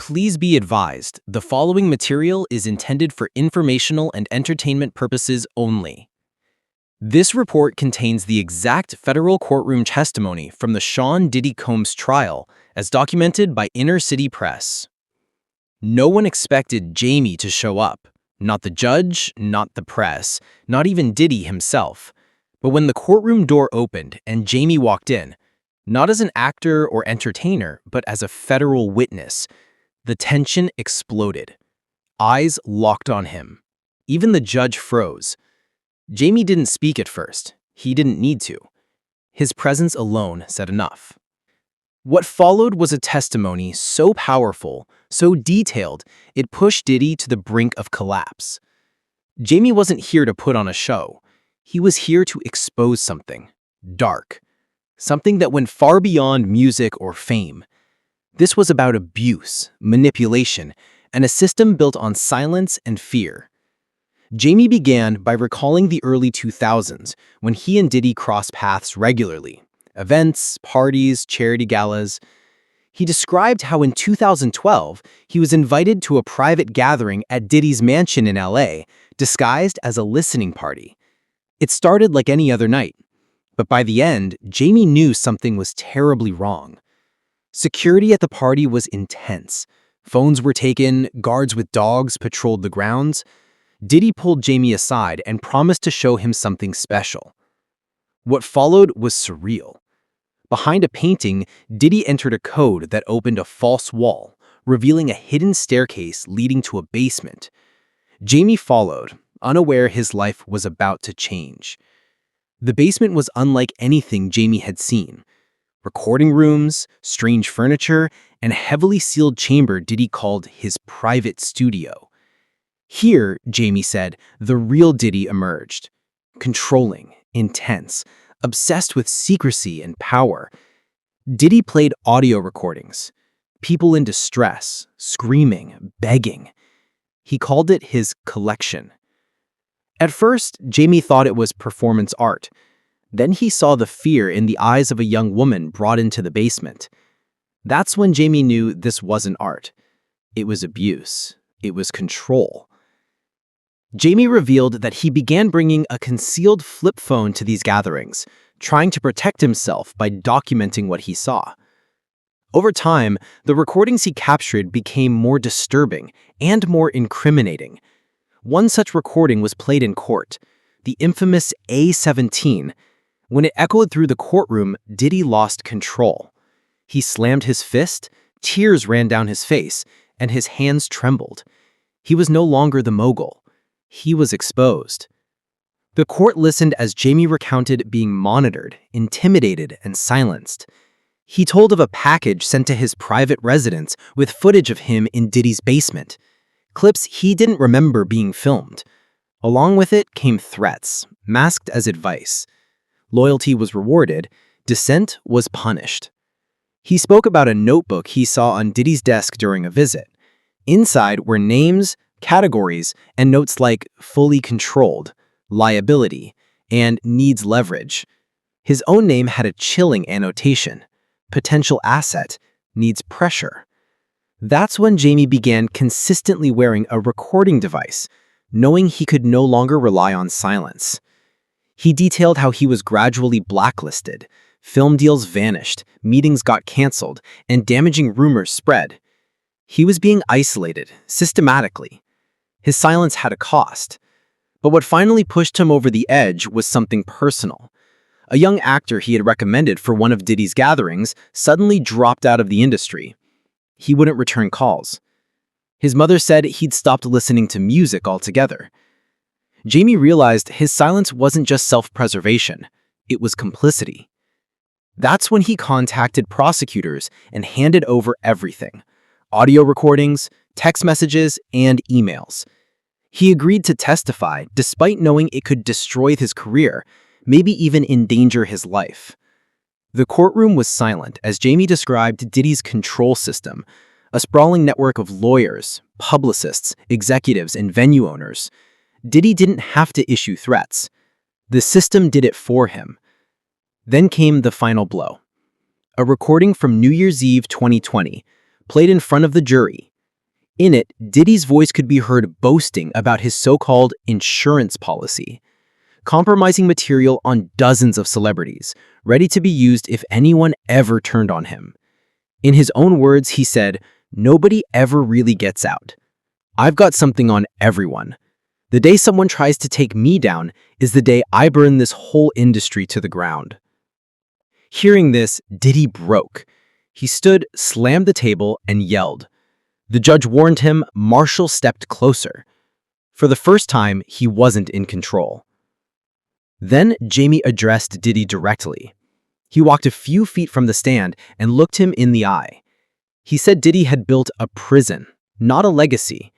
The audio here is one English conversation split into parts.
Please be advised, the following material is intended for informational and entertainment purposes only. This report contains the exact federal courtroom testimony from the Sean Diddy Combs trial, as documented by Inner City Press. No one expected Jamie to show up. Not the judge, not the press, not even Diddy himself. But when the courtroom door opened and Jamie walked in, not as an actor or entertainer, but as a federal witness, the tension exploded. Eyes locked on him. Even the judge froze. Jamie didn't speak at first. He didn't need to. His presence alone said enough. What followed was a testimony so powerful, so detailed, it pushed Diddy to the brink of collapse. Jamie wasn't here to put on a show. He was here to expose something dark, something that went far beyond music or fame. This was about abuse, manipulation, and a system built on silence and fear. Jamie began by recalling the early 2000s when he and Diddy crossed paths regularly. Events, parties, charity galas. He described how in 2012, he was invited to a private gathering at Diddy's mansion in LA, disguised as a listening party. It started like any other night, but by the end, Jamie knew something was terribly wrong. Security at the party was intense. Phones were taken, guards with dogs patrolled the grounds. Diddy pulled Jamie aside and promised to show him something special. What followed was surreal. Behind a painting, Diddy entered a code that opened a false wall, revealing a hidden staircase leading to a basement. Jamie followed, unaware his life was about to change. The basement was unlike anything Jamie had seen. Recording rooms, strange furniture, and a heavily sealed chamber Diddy called his private studio. Here, Jamie said, the real Diddy emerged. Controlling, intense, obsessed with secrecy and power. Diddy played audio recordings. People in distress, screaming, begging. He called it his collection. At first, Jamie thought it was performance art. Then he saw the fear in the eyes of a young woman brought into the basement. That's when Jamie knew this wasn't art. It was abuse. It was control. Jamie revealed that he began bringing a concealed flip phone to these gatherings, trying to protect himself by documenting what he saw. Over time, the recordings he captured became more disturbing and more incriminating. One such recording was played in court, the infamous A-17. When it echoed through the courtroom, Diddy lost control. He slammed his fist, tears ran down his face, and his hands trembled. He was no longer the mogul. He was exposed. The court listened as Jamie recounted being monitored, intimidated, and silenced. He told of a package sent to his private residence with footage of him in Diddy's basement, clips he didn't remember being filmed. Along with it came threats, masked as advice. Loyalty was rewarded, dissent was punished. He spoke about a notebook he saw on Diddy's desk during a visit. Inside were names, categories, and notes like fully controlled, liability, and needs leverage. His own name had a chilling annotation, potential asset, needs pressure. That's when Jamie began consistently wearing a recording device, knowing he could no longer rely on silence. He detailed how he was gradually blacklisted, film deals vanished, meetings got canceled, and damaging rumors spread. He was being isolated, systematically. His silence had a cost. But what finally pushed him over the edge was something personal. A young actor he had recommended for one of Diddy's gatherings suddenly dropped out of the industry. He wouldn't return calls. His mother said he'd stopped listening to music altogether. Jamie realized his silence wasn't just self-preservation, it was complicity. That's when he contacted prosecutors and handed over everything: audio recordings, text messages, and emails. He agreed to testify despite knowing it could destroy his career, maybe even endanger his life. The courtroom was silent as Jamie described Diddy's control system, a sprawling network of lawyers, publicists, executives, and venue owners. Diddy didn't have to issue threats. The system did it for him. Then came the final blow. A recording from New Year's Eve 2020, played in front of the jury, In it, Diddy's voice could be heard boasting about his so-called insurance policy, compromising material on dozens of celebrities, ready to be used if anyone ever turned on him. In his own words, he said, "Nobody ever really gets out. I've got something on everyone. The day someone tries to take me down is the day I burn this whole industry to the ground." Hearing this, Diddy broke. He stood, slammed the table, and yelled. The judge warned him. Marshall stepped closer. For the first time, he wasn't in control. Then Jamie addressed Diddy directly. He walked a few feet from the stand and looked him in the eye. He said Diddy had built a prison, not a legacy,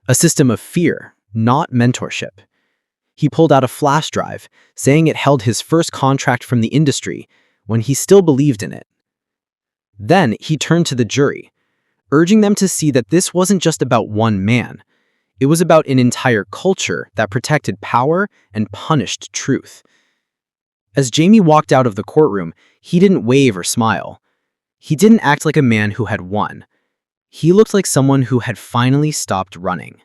a system of fear, not mentorship. He pulled out a flash drive, saying it held his first contract from the industry when he still believed in it. Then he turned to the jury, urging them to see that this wasn't just about one man. It was about an entire culture that protected power and punished truth. As Jamie walked out of the courtroom, he didn't wave or smile. He didn't act like a man who had won. He looked like someone who had finally stopped running.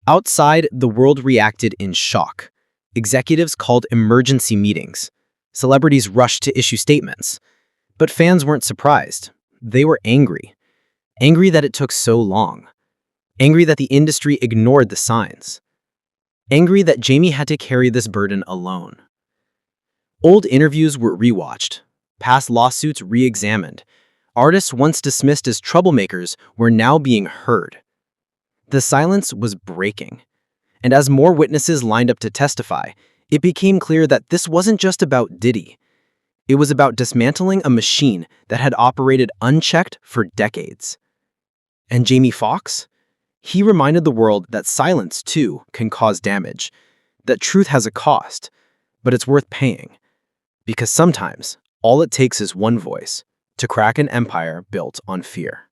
Outside, the world reacted in shock. Executives called emergency meetings. Celebrities rushed to issue statements. But fans weren't surprised. They were angry. Angry that it took so long. Angry that the industry ignored the signs. Angry that Jamie had to carry this burden alone. Old interviews were rewatched. Past lawsuits re-examined. Artists once dismissed as troublemakers were now being heard. The silence was breaking. And as more witnesses lined up to testify, it became clear that this wasn't just about Diddy. It was about dismantling a machine that had operated unchecked for decades. And Jamie Foxx? He reminded the world that silence, too, can cause damage, that truth has a cost, but it's worth paying. Because sometimes, all it takes is one voice to crack an empire built on fear.